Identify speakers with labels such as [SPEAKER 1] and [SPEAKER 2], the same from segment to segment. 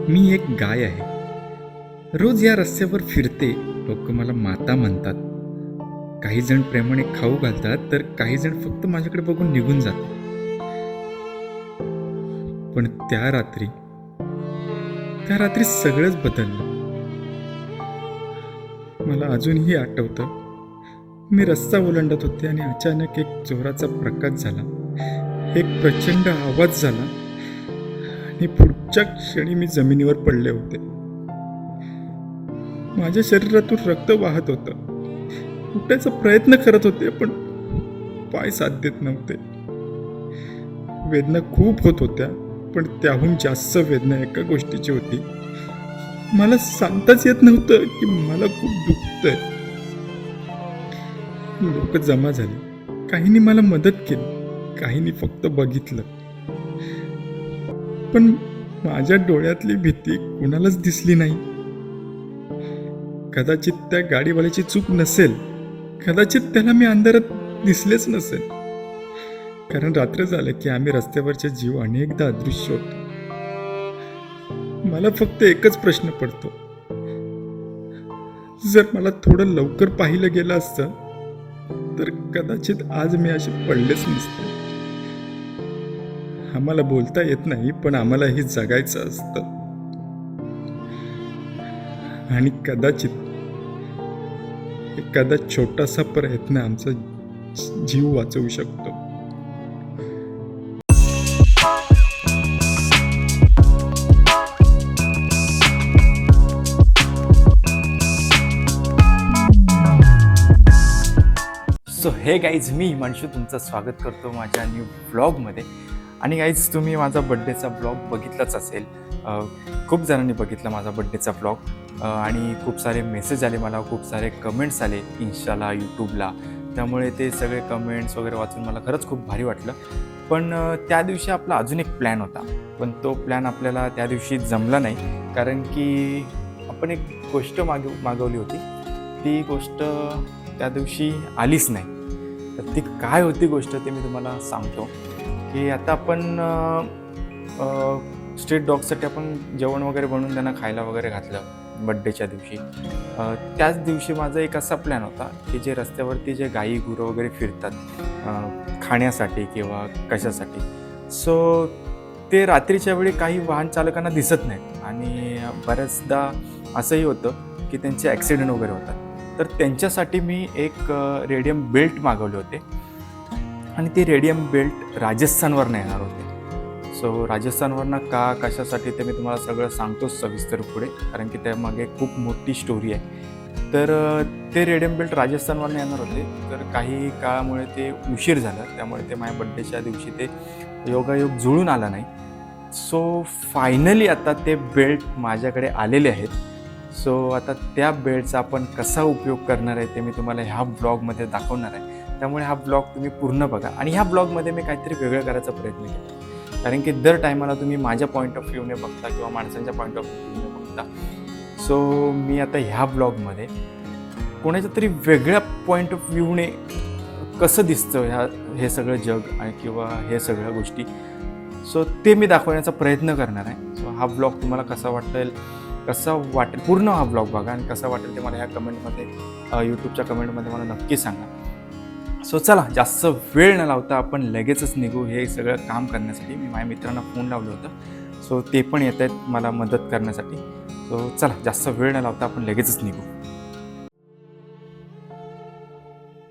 [SPEAKER 1] मी एक गाय आहे. रोज या रस्त्यावर फिरते. लोक मला माता म्हणतात. काही जण प्रेमाने खाऊ घालतात, तर काही जण फक्त माझ्याकडे बघून निघून जातात. पण त्या रात्री सगळंच बदललं. मला अजूनही आठवतं. मी रस्ता ओलांडत होते आणि अचानक एक जोराचा प्रकाश झाला. एक प्रचंड आवाज झाला आणि पुढच्या क्षणी मी जमिनीवर पडले होते. माझ्या शरीरातून रक्त वाहत होतं. उठायचा प्रयत्न करत होते, पण पाय साथ देत नव्हते. वेदना खूप होत होत्या, पण त्याहून जास्त वेदना एका गोष्टीची होती. मला सांगताच येत नव्हतं की मला खूप दुखतंय. लोक जमा झाली. काहींनी मला मदत केली, काहींनी फक्त बघितलं. पण माझ्या डोळ्यातली भीती कुणालाच दिसली नाही. कदाचित त्या गाडीवाल्याची चूक नसेल. कदाचित त्याला मी अंधारात दिसलेच नसेल. कारण रात्र झालं की आम्ही रस्त्यावरचे जीव अनेकदा अदृश्य होतो. मला फक्त एकच प्रश्न पडतो. जर मला थोडं लवकर पाहिलं गेलं असतं, तर कदाचित आज मी असे पडलेच नसते. आम्हाला बोलता येत नाही, पण आम्हालाही जगायचं असतं. आणि कदाचित एखादा छोटासा प्रयत्न आमचा जीव वाचवू शकतो.
[SPEAKER 2] सो हे गाईज, मी हिमांशू तुमचं स्वागत करतो माझ्या न्यू ब्लॉगमध्ये. आणि गाईज, तुम्ही माझा बड्डेचा ब्लॉग बघितलाच असेल. खूप जणांनी बघितला माझा बड्डेचा ब्लॉग आणि खूप सारे मेसेज आले मला, खूप सारे कमेंट्स आले इन्स्टाला, यूट्यूबला. त्यामुळे ते सगळे कमेंट्स वगैरे वाचून मला खरंच खूप भारी वाटलं. पण त्या दिवशी आपला अजून एक प्लॅन होता, पण तो प्लॅन आपल्याला त्या दिवशी जमला नाही. कारण की आपण एक गोष्ट मागवली होती, ती गोष्ट त्या दिवशी आलीच नाही. तर ती काय होती गोष्ट ते मी तुम्हाला सांगतो. की आता आपण स्ट्रीट डॉगसाठी आपण जेवण वगैरे बनवून त्यांना खायला वगैरे घातलं बड्डेच्या दिवशी. त्याच दिवशी माझा एक असा प्लॅन होता की जे रस्त्यावरती जे गाई गुरं वगैरे फिरतात खाण्यासाठी किंवा कशासाठी, सो ते रात्रीच्या वेळी काही वाहन चालकांना दिसत नाहीत आणि बऱ्याचदा असंही होतं की त्यांचे ॲक्सिडेंट वगैरे होतात. तर त्यांच्यासाठी मी एक रेडियम बेल्ट मागवले होते आणि ते रेडियम बेल्ट राजस्थानवरनं येणार होते. सो राजस्थानवरनं कशासाठी ते मी तुम्हाला सगळं सांगतोच सविस्तर पुढे, कारण की त्यामागे खूप मोठी स्टोरी आहे. तर ते रेडियम बेल्ट राजस्थानवरनं येणार होते. तर काही काळामुळे ते उशीर झालं, त्यामुळे ते माझ्या बड्डेच्या दिवशी ते योगायोग जुळून आला नाही. सो फायनली आता ते बेल्ट माझ्याकडे आलेले आहेत. सो आता त्या बेल्टचा आपण कसा उपयोग करणार आहे ते मी तुम्हाला ह्या ब्लॉगमध्ये दाखवणार आहे. त्यामुळे हा ब्लॉग तुम्ही पूर्ण बघा. आणि ह्या ब्लॉगमध्ये मी काहीतरी वेगळं करायचा प्रयत्न केला, कारण की दर टायमाला तुम्ही माझ्या पॉईंट ऑफ व्ह्यूने बघता किंवा माणसांच्या पॉईंट ऑफ व्ह्यूने बघता. सो मी आता ह्या ब्लॉगमध्ये कोणाच्या तरी वेगळ्या पॉईंट ऑफ व्ह्यूने कसं दिसतं हे सगळं जग आणि किंवा हे सगळ्या गोष्टी, सो ते मी दाखवण्याचा प्रयत्न करणार आहे. सो हा ब्लॉग तुम्हाला कसा वाटेल पूर्ण हा ब्लॉग बघा आणि कसा वाटेल ते मला ह्या कमेंटमध्ये, यूट्यूबच्या कमेंटमध्ये मला नक्की सांगा. सो चला, जास्त वेळ न लावता आपण लगेचच निघू हे सगळं काम करण्यासाठी. मी माझ्या मित्रांना फोन लावलं होतं, सो ते पण येत आहेत मला मदत करण्यासाठी. सो चला, जास्त वेळ न लावता आपण लगेचच निघू.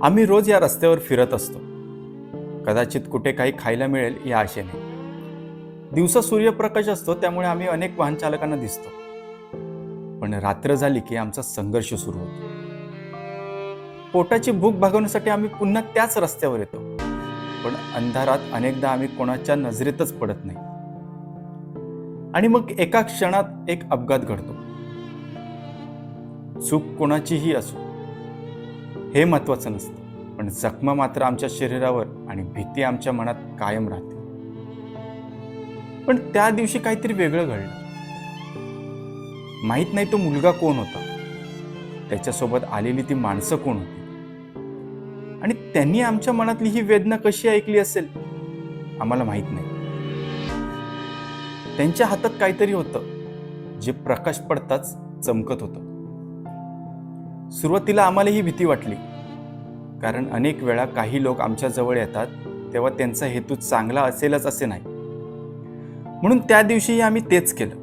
[SPEAKER 2] आम्ही रोज या रस्त्यावर फिरत असतो. कदाचित कुठे काही खायला मिळेल या आशेने. दिवसा सूर्यप्रकाश असतो, त्यामुळे आम्ही अनेक वाहन चालकांना दिसतो. पण रात्र झाली की आमचा संघर्ष सुरू होतो. पोटाची भूक भागवण्यासाठी आम्ही पुन्हा त्याच रस्त्यावर येतो, पण अंधारात अनेकदा आम्ही कोणाच्या नजरेतच पडत नाही. आणि मग एका क्षणात एक अपघात घडतो. चूक कोणाचीही असो हे महत्वाचं नसतं, पण जखमा मात्र आमच्या शरीरावर आणि भीती आमच्या मनात कायम राहते. पण त्या दिवशी काहीतरी वेगळं घडलं. माहीत नाही तो मुलगा कोण होता, त्याच्यासोबत आलेली ती माणसं कोण होती आणि त्यांनी आमच्या मनातली ही वेदना कशी ऐकली असेल आम्हाला माहीत नाही. त्यांच्या हातात काहीतरी होतं, जे प्रकाश पडताच चमकत होतं. सुरुवातीला आम्हाला ही भीती वाटली, कारण अनेक वेळा काही लोक आमच्या जवळ येतात तेव्हा त्यांचा हेतू चांगला असेलच असे नाही. म्हणून त्या दिवशीही आम्ही तेच केलं.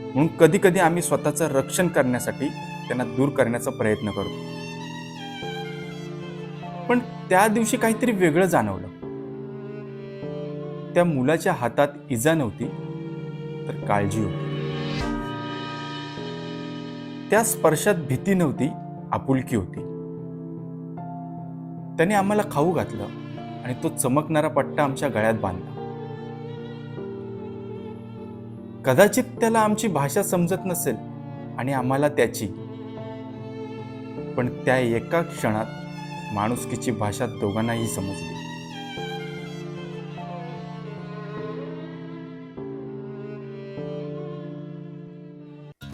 [SPEAKER 2] म्हणून कधी कधी आम्ही स्वतःचं रक्षण करण्यासाठी त्यांना दूर करण्याचा प्रयत्न करतो. पण त्या दिवशी काहीतरी वेगळं जाणवलं. त्या मुलाच्या हातात इजा नव्हती, तर काळजी होती. त्या स्पर्शात भीती नव्हती, आपुलकी होती. त्याने आम्हाला खाऊ घातलं आणि तो चमकणारा पट्टा आमच्या गळ्यात बांधला. कदाचित त्याला आमची भाषा समजत नसेल आणि आम्हाला त्याची, पण त्या एका क्षणात माणुसकीची भाषा दोघांनाही समजली.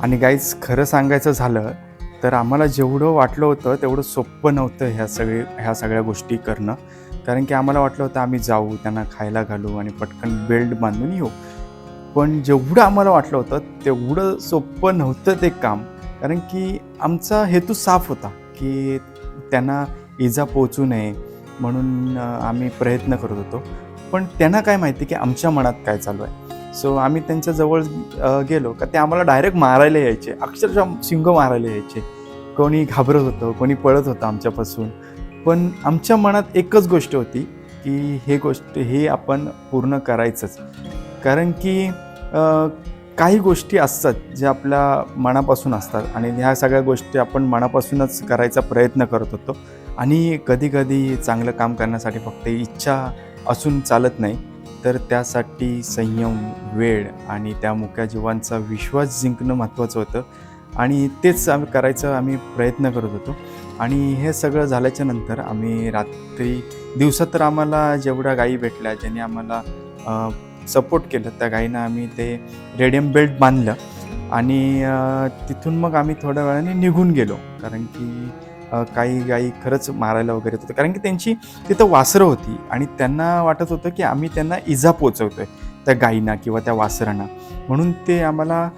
[SPEAKER 2] आणि गाईज, खरं सांगायचं झालं तर आम्हाला जेवढं वाटलं होतं तेवढं सोपं नव्हतं ह्या सगळ्या गोष्टी करणं. कारण की आम्हाला वाटलं होतं आम्ही जाऊ, त्यांना खायला घालू आणि पटकन बेल्ट बांधून येऊ. पण जेवढं आम्हाला वाटलं होतं तेवढं सोपं नव्हतं ते काम. कारण की आमचा हेतू साफ होता की त्यांना इजा पोचू नये म्हणून आम्ही प्रयत्न करत होतो. पण त्यांना काय माहिती की आमच्या मनात काय चालू आहे. सो आम्ही त्यांच्या जवळ गेलो का ते आम्हाला डायरेक्ट मारायला यायचे, अक्षरशः शिंग मारायला यायचे. कोणी घाबरत होतं, कोणी पळत होतं आमच्यापासून. पण आमच्या मनात एकच गोष्ट होती की हे आपण पूर्ण करायचंच. कारण की काही गोष्टी असतात ज्या आपल्या मनापासून असतात आणि ह्या सगळ्या गोष्टी आपण मनापासूनच करायचा प्रयत्न करत होतो. आणि कधी कधी चांगलं काम करण्यासाठी फक्त इच्छा असून चालत नाही, तर त्यासाठी संयम, वेळ आणि त्या मुक्या जीवांचा विश्वास जिंकणं महत्त्वाचं होतं. आणि तेच आम्ही प्रयत्न करत होतो. आणि हे सगळं झाल्याच्या नंतर आम्ही दिवसात तर आम्हाला जेवढ्या गायी भेटल्या, ज्यांनी आम्हाला सपोर्ट केलं, त्या गायींना आम्ही ते रेडियम बेल्ट बांधलं. आणि तिथून मग आम्ही थोड्या वेळाने निघून गेलो. कारण की काही गायी खरंच मारायला वगैरे येत होतं. कारण की त्यांची तिथं वासरं होती आणि त्यांना वाटत होतं की आम्ही त्यांना इजा पोचवतोय त्या गायींना किंवा त्या वासरांना. म्हणून ते आम्हाला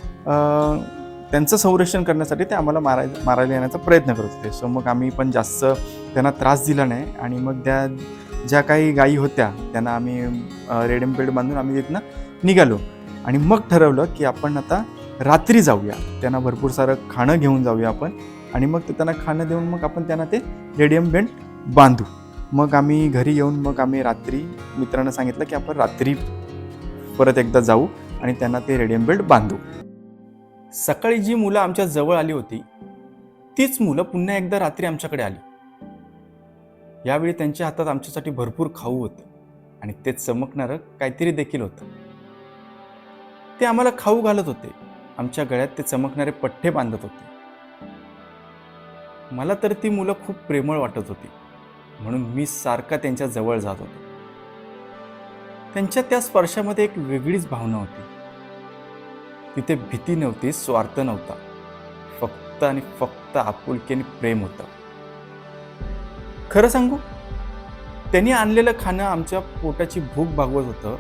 [SPEAKER 2] त्यांचं संरक्षण करण्यासाठी ते आम्हाला मारायला येण्याचा प्रयत्न करत होते. सो मग आम्ही पण जास्त त्यांना त्रास दिला नाही. आणि मग ज्या काही गायी होत्या त्यांना आम्ही रेडियम बेल्ट बांधून आम्ही तिथनं निघालो. आणि मग ठरवलं की आपण आता रात्री जाऊया, त्यांना भरपूर सारं खाणं घेऊन जाऊया आपण. आणि मग ते त्यांना खाणं देऊन मग आपण त्यांना ते रेडियम बेल्ट बांधू. मग आम्ही घरी येऊन मग आम्ही रात्री मित्रांना सांगितलं की आपण रात्री परत एकदा जाऊ आणि त्यांना ते रेडियम बेल्ट बांधू. सकाळी जी मुलं आमच्या जवळ आली होती तीच मुलं पुन्हा एकदा रात्री आमच्याकडे आली. यावेळी त्यांच्या हातात आमच्यासाठी भरपूर खाऊ होतं आणि ते चमकणारं काहीतरी देखील होतं. ते आम्हाला खाऊ घालत होते, आमच्या गळ्यात ते चमकणारे पठ्ठे बांधत होते. मला तर ती मुलं खूप प्रेमळ वाटत होती, म्हणून मी सारखा त्यांच्या जवळ जात होतो. त्यांच्या त्या स्पर्शामध्ये एक वेगळीच भावना होती. तिथे भीती नव्हती, स्वार्थ नव्हता, फक्त आणि फक्त आपुलकी आणि प्रेम होतं. खरं सांगू, त्यांनी आणलेलं खाणं आमच्या पोटाची भूक भागवत होतं,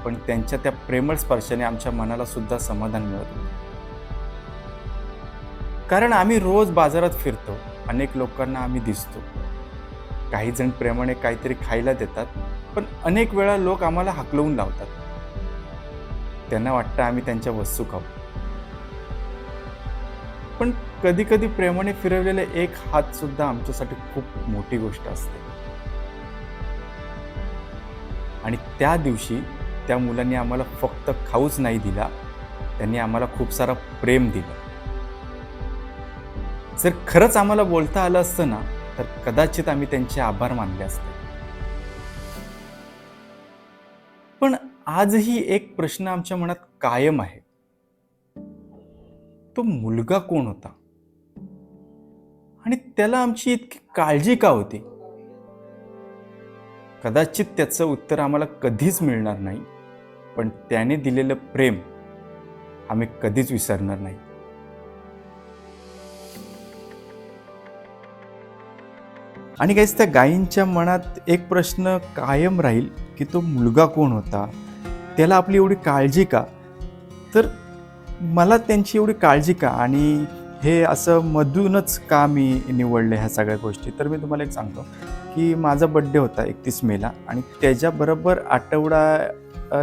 [SPEAKER 2] पण त्यांच्या त्या प्रेमळ स्पर्शाने आमच्या मनाला सुद्धा समाधान मिळत होतं. कारण आम्ही रोज बाजारात फिरतो, अनेक लोकांना आम्ही दिसतो. काही जण प्रेमाने काहीतरी खायला देतात, पण अनेक वेळा लोक आम्हाला हाकलवून लावतात. त्यांना वाटतं आम्ही त्यांच्या वस्तू खाऊ. पण कधी कधी प्रेमाने फिरवलेले एक हात सुद्धा आमच्यासाठी खूप मोठी गोष्ट असते. आणि त्या दिवशी त्या मुलांनी आम्हाला फक्त खाऊच नाही दिला, त्यांनी आम्हाला खूप सारा प्रेम दिलं. जर खरंच आम्हाला बोलता आलं असतं ना, तर कदाचित आम्ही त्यांचे आभार मानले असते. पण आजही एक प्रश्न आमच्या मनात कायम आहे. तो मुलगा कोण होता आणि त्याला आमची इतकी काळजी का होती? कदाचित त्याचं उत्तर आम्हाला कधीच मिळणार नाही, पण त्याने दिलेलं प्रेम आम्ही कधीच विसरणार नाही. आणि गाईस, त्या गायींच्या मनात एक प्रश्न कायम राहील की तो मुलगा कोण होता, त्याला आपली एवढी काळजी का? तर मला त्यांची एवढी काळजी का आणि हे असं मधूनच का मी निवडले ह्या सगळ्या गोष्टी, तर मी तुम्हाला एक सांगतो की माझा बड्डे होता 31 मेला आणि त्याच्याबरोबर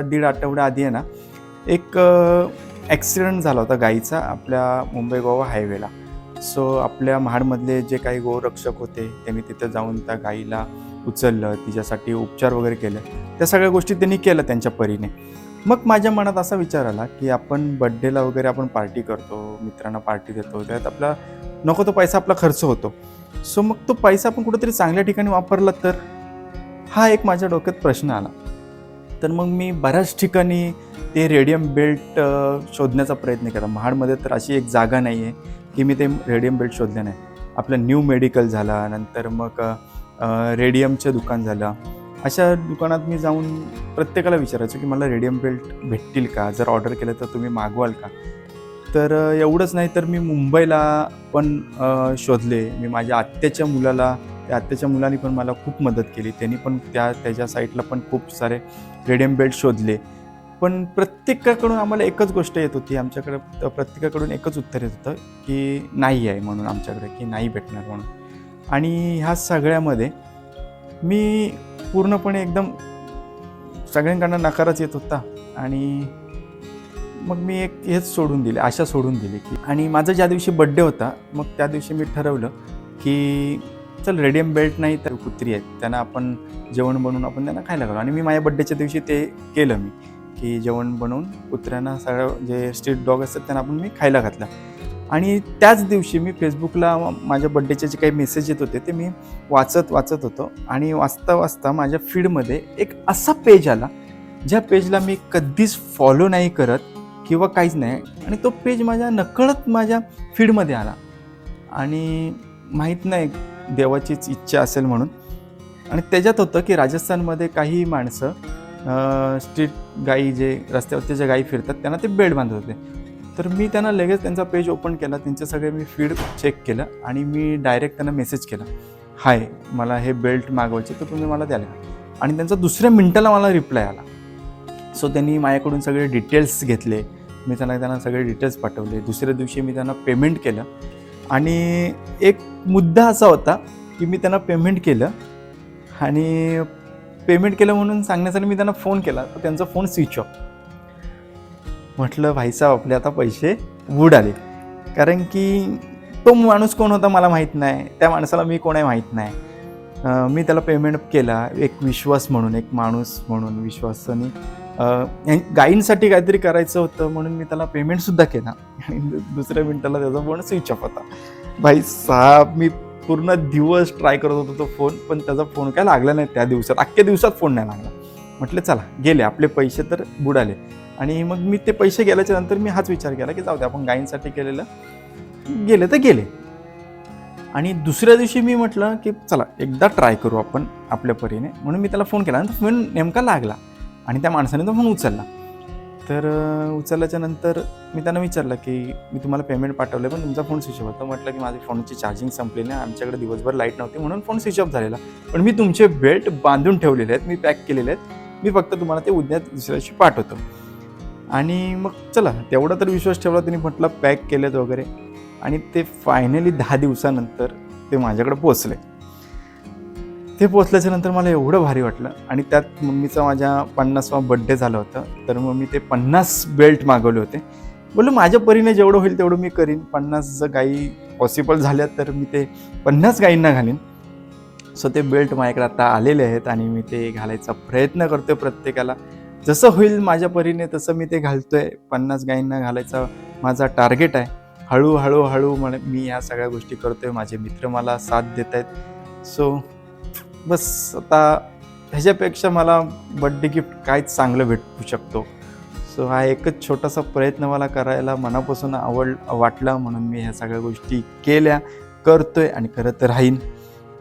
[SPEAKER 2] दीड आठवडा आधी आहे ना एक ॲक्सिडेंट झाला होता गाईचा आपल्या मुंबई गोवा हायवेला. सो आपल्या महाडमधले जे काही गोरक्षक होते त्यांनी तिथं जाऊन त्या गाईला उचललं, तिच्यासाठी उपचार वगैरे केले. त्या सगळ्या गोष्टी त्यांनी केल्या त्यांच्या परीने. मग माझ्या मनात असा विचार आला की आपण बड्डेला वगैरे आपण पार्टी करतो, मित्रांना पार्टी देतो, त्यात आपला नको तो पैसा आपला खर्च होतो. सो मग तो पैसा आपण कुठेतरी चांगल्या ठिकाणी वापरला तर, हा एक माझ्या डोक्यात प्रश्न आला. तर मग मी बऱ्याच ठिकाणी ते रेडियम बेल्ट शोधण्याचा प्रयत्न केला. महाडमध्ये तर अशी एक जागा नाही आहे की मी ते रेडियम बेल्ट शोधले नाही. आपलं न्यू मेडिकल झाला, नंतर मग रेडियमचं दुकान झालं. अशा दुकानात मी जाऊन प्रत्येकाला विचारायचो की मला रेडियम बेल्ट भेटतील का, जर ऑर्डर केलं तर तुम्ही मागवाल का. तर एवढंच नाही तर मी मुंबईला पण शोधले. मी माझ्या आत्याच्या मुलाने पण मला खूप मदत केली. त्यांनी पण त्याच्या साईटला पण खूप सारे रेडियम बेल्ट शोधले. पण प्रत्येकाकडून आम्हाला एकच गोष्ट येत होती, आमच्याकडे प्रत्येकाकडून एकच उत्तर येत होतं की नाही आहे म्हणून, आमच्याकडे की नाही भेटणार म्हणून. आणि ह्या सगळ्यामध्ये मी पूर्णपणे एकदम सगळ्यांकडनं नकारच येत होता. आणि मग मी हेच सोडून दिले, आशा सोडून दिली की. आणि माझा ज्या दिवशी बड्डे होता मग त्या दिवशी मी ठरवलं की चल रेडियम बेल्ट नाही तर कुत्री आहेत त्यांना आपण जेवण बनवून आपण त्यांना खायला घालू. आणि मी माझ्या बड्डेच्या दिवशी ते केलं मी की जेवण बनवून कुत्र्यांना सगळं जे स्ट्रीट डॉग असतात त्यांना आपण मी खायला घातलं. आणि त्याच दिवशी मी फेसबुकला माझ्या बड्डेचे जे काही मेसेज येत होते ते मी वाचत होतो. आणि वाचता माझ्या फीडमध्ये एक असा पेज आला ज्या पेजला मी कधीच फॉलो नाही करत किंवा काहीच नाही. आणि तो पेज माझ्या नकळत माझ्या फीडमध्ये आला. आणि माहीत नाही देवाचीच इच्छा असेल म्हणून. आणि त्याच्यात होतं की राजस्थानमध्ये काही माणसं स्ट्रीट गाई जे रस्त्यावरती ज्या गाई फिरतात त्यांना ते बेल्ट बांधत होते. तर मी त्यांना लगेच त्यांचा पेज ओपन केला, त्यांचे सगळे मी फीड चेक केलं आणि मी डायरेक्ट त्यांना मेसेज केला, हाय मला हे बेल्ट मागवायचे तर तुम्ही मला द्याल का. आणि त्यांचा दुसऱ्या मिनटाला मला रिप्लाय आला. सो त्यांनी माझ्याकडून सगळे डिटेल्स घेतले, मी त्यांना सगळे डिटेल्स पाठवले. दुसऱ्या दिवशी मी त्यांना पेमेंट केलं. आणि एक मुद्दा असा होता की मी त्यांना पेमेंट केलं आणि पेमेंट केलं म्हणून सांगण्यासाठी मी त्यांना फोन केला तर त्यांचा फोन स्विच ऑफ. म्हटलं भाईसाहेब आपले आता पैसे बुडाले. कारण की तो माणूस कोण होता मला माहीत नाही, त्या माणसाला मी कोण आहे माहीत नाही. मी त्याला पेमेंट केला एक विश्वास म्हणून, एक माणूस म्हणून विश्वासाने गाईंसाठी काहीतरी करायचं होतं म्हणून मी त्याला पेमेंटसुद्धा केला. आणि दुसऱ्या मिनिटाला त्याचा फोन स्विच ऑफ होता. भाईसाहेब मी पूर्ण दिवस ट्राय करत होतो तो फोन, पण त्याचा फोन काय लागला नाही त्या दिवसात, अख्ख्या दिवसात फोन नाही लागला. म्हटलं चला गेले आपले पैसे तर बुडाले. आणि मग मी ते पैसे गेल्याच्या नंतर मी हाच विचार केला की जाऊ दे आपण गाईंसाठी केलेलं गेले तर गेले. आणि दुसऱ्या दिवशी मी म्हटलं की चला एकदा ट्राय करू आपण आपल्या परीने, म्हणून मी त्याला फोन केला आणि तो फोन नेमका लागला आणि त्या माणसाने तो फोन उचलला. तर उचलल्याच्या नंतर मी त्यांना विचारलं की मी तुम्हाला पेमेंट पाठवलं पण तुमचा फोन स्विच ऑफ होता. म्हटलं की माझी फोनची चार्जिंग संपली नाही, आमच्याकडे दिवसभर लाईट नव्हती म्हणून फोन स्विच ऑफ झालेला. पण मी तुमचे बेल्ट बांधून ठेवलेले आहेत, मी पॅक केलेले आहेत, मी फक्त तुम्हाला ते उद्या दुसऱ्या दिवशी पाठवतो. आणि मग चला तेवढा तर विश्वास ठेवला त्यांनी, म्हटलं पॅक केलेत वगैरे. आणि ते फायनली 10 दिवसानंतर ते माझ्याकडे पोचले. ते पोचल्याच्या नंतर मला एवढं भारी वाटलं. आणि त्यात मम्मीचा माझ्या 50वा बड्डे झाला होता, तर मग मी ते 50 बेल्ट मागवले होते. बोललो माझ्या परीने जेवढं होईल तेवढं मी करीन. 50 जर गाई पॉसिबल झाल्या तर मी ते 50 गाईंना घालीन. सो ते बेल्ट माझ्याकडे आता आलेले आहेत आणि मी ते घालायचा प्रयत्न करतोय प्रत्येकाला. जसं होईल माझ्या परीने तसं मी ते घालतोय. 50 गाईंना घालायचा माझा टार्गेट आहे. हळूहळू मी ह्या सगळ्या गोष्टी करतोय. माझे मित्र मला साथ देत आहेत. सो बस आता ह्याच्यापेक्षा मला बड्डे गिफ्ट काहीच चांगलं भेटू शकतो. सो हा एकच छोटासा प्रयत्न मला करायला मनापासून वाटला म्हणून मी ह्या सगळ्या गोष्टी केल्या, करतोय आणि करत राहीन.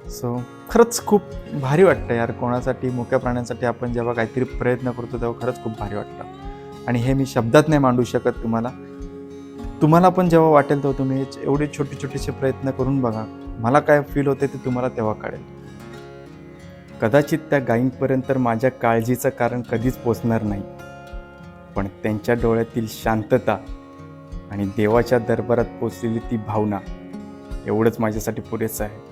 [SPEAKER 2] सो खरंच खूप भारी वाटतं यार, कोणासाठी मुक्या प्राण्यांसाठी आपण जेव्हा काहीतरी प्रयत्न करतो तेव्हा खरंच खूप भारी वाटतं. आणि हे मी शब्दात नाही मांडू शकत तुम्हाला पण जेव्हा वाटेल तेव्हा तुम्ही एवढे छोटेसे प्रयत्न करून बघा. मला काय फील होते ते तुम्हाला तेव्हा कळेल. कदाचित त्या गायींपर्यंत माझ्या काळजीचं कारण कधीच पोचणार नाही, पण त्यांच्या डोळ्यातील शांतता आणि देवाच्या दरबारात पोचलेली ती भावना एवढंच माझ्यासाठी पुरेसं आहे.